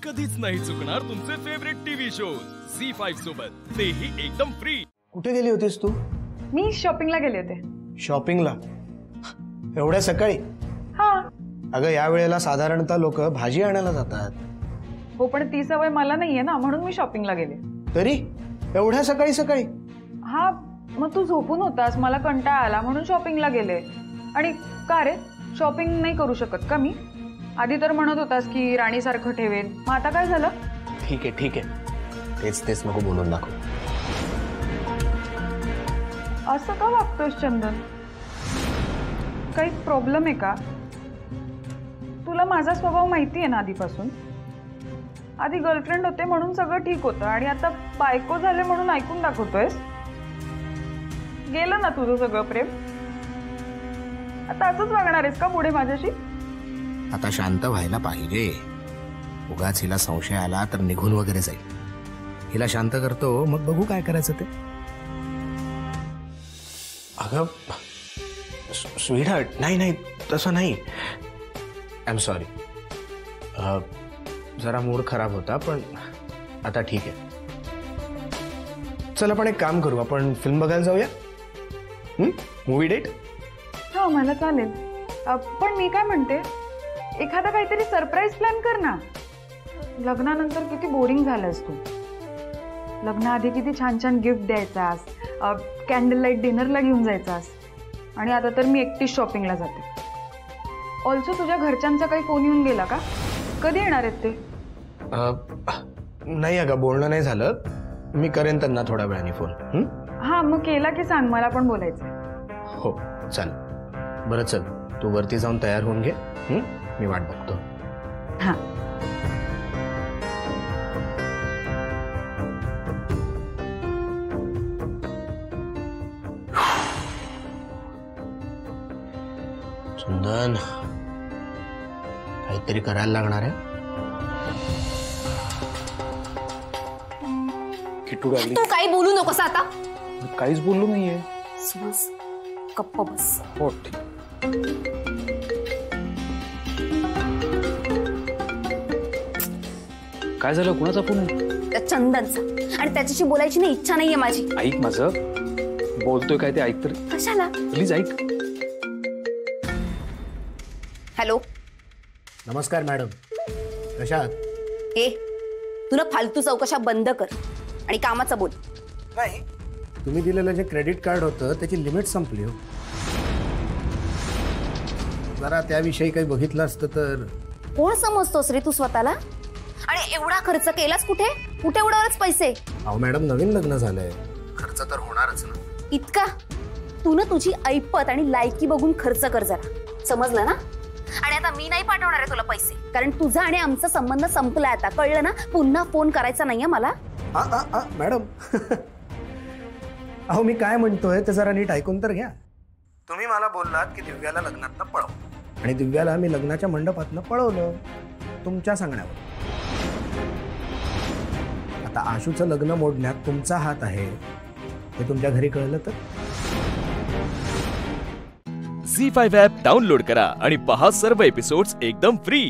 कधीच नाही चुकणार तुमचे फेवरेट टीव्ही शोज झी5 सोबत, तेही एकदम फ्री। कुठे गेली होतीस तू? मी शॉपिंगला गेले होते। शॉपिंगला? एवढ्या सकाळी? हा। अगं या वेळेला साधारणतः लोक भाजी आणायला जातात। हो पण ती सवय मला नाहीये ना, म्हणून मी शॉपिंगला गेले। तरी एवढ्या सकाळी सकाळी? हा, मग तू झोपून होतास, मला कंटाळा आला म्हणून शॉपिंगला गेले। आणि का रे, शॉपिंग नाही करू शकत का मी? आधी तर म्हणत होतास की राणीसारखं ठेवेन, मग आता काय झालं? ठीक आहे ठीक आहे, तेच नको बोलून दाखव। असं का वागतोस चंदन? काही प्रॉब्लेम आहे का? तुला माझा स्वभाव माहिती आहे ना आधीपासून। आधी गर्लफ्रेंड होते म्हणून सगळं ठीक होतं, आणि आता बायको झाले म्हणून ऐकून दाखवतोयस? गेलं ना तुझं सगळं प्रेम? आता असंच वागणार आहेस का पुढे माझ्याशी? आता शांत व्हायला पाहिजे। उगाच हिला संशय आला तर निघून वगैरे जाईल। हिला शांत करतो, मग बघू काय करायचं ते। अगं स्वीटहार्ट, नाही तसं नाही। आय एम सॉरी, जरा मूड खराब होता, पण आता ठीक आहे। चल आपण एक काम करू, आपण फिल्म बघायला जाऊया। Movie date? हा मला चालेल, पण मी काय म्हणते, एखादा काहीतरी सरप्राईज प्लॅन कर ना। लग्नानंतर किती बोरिंग झालंस तू। लग्नाआधी किती छान छान गिफ्ट द्यायचास, कॅन्डल लाईट डिनरला घेऊन जायचास, आणि आता तर मी एकटीच शॉपिंगला जाते। ऑल्सो तुझ्या घरच्यांचा काही फोन येऊन गेला का? कधी येणार आहेत ते? नाही अगं, बोलणं नाही झालं। मी करेन त्यांना थोड्या वेळाने फोन। हा, मग केला की सांग, मला पण बोलायचंय। हो चल, बरं चल तू वरती जाऊन तयार होऊन घे, मी वाट बघतो। हा। चंदन, काहीतरी करायला लागणार आहे। किट्टू डार्लिंग, तू काही बोलू नकोस आता। काहीच बोललो नाहीये। बस गप्प बस। हो ठीक। काय झालं? कुणाचा फोन आहे? त्या चंदनचा, आणि त्याच्याशी बोलायची नाही इच्छा नाहीये माझी। ऐक माझं, बोलतोय काय ते ऐक तर। कशाला? प्लीज ऐक। हॅलो, नमस्कार मॅडम, कशा आहात? ए, तुला फालतू चौकशा बंद कर आणि कामाचा बोल। नाही, तुम्ही दिलेलं जे क्रेडिट कार्ड होतं त्याची लिमिट संपली हो। जरा त्याविषयी काही बघितलं असतं तर। कोण समजतोस रे तू स्वतःला? आणि एवढा खर्च केलास कुठे कुठे उडवलेच पैसे? अहो मॅडम, नवीन लग्न झालंय, खर्च तर होणारच ना। इतका? तू ना तुझी ऐपत आणि लायकी बघून खर्च कर जरा, समजलं ना? आणि आता मी नाही पाठवणार आहे तुला पैसे, कारण तुझा आणि आमचा संबंध संपलाय आता, कळलं ना? पुन्हा फोन करायचा नाहीये मला। मॅडम अहो मी काय म्हणतोय ते जरा नीट ऐकून तर घ्या। तुम्ही मला बोललात की दिव्याला लग्नातनं पळव, आणि दिव्याला मी लग्नाच्या मंडपातनं पळवलं तुमच्या सांगण्यावर। आता आशूचं लग्न मोडण्यात तुमचा हात आहे हे तुमच्या घरी कळलं तर? झी5 ॲप डाउनलोड करा आणि पहा सर्व एपिसोड्स एकदम फ्री।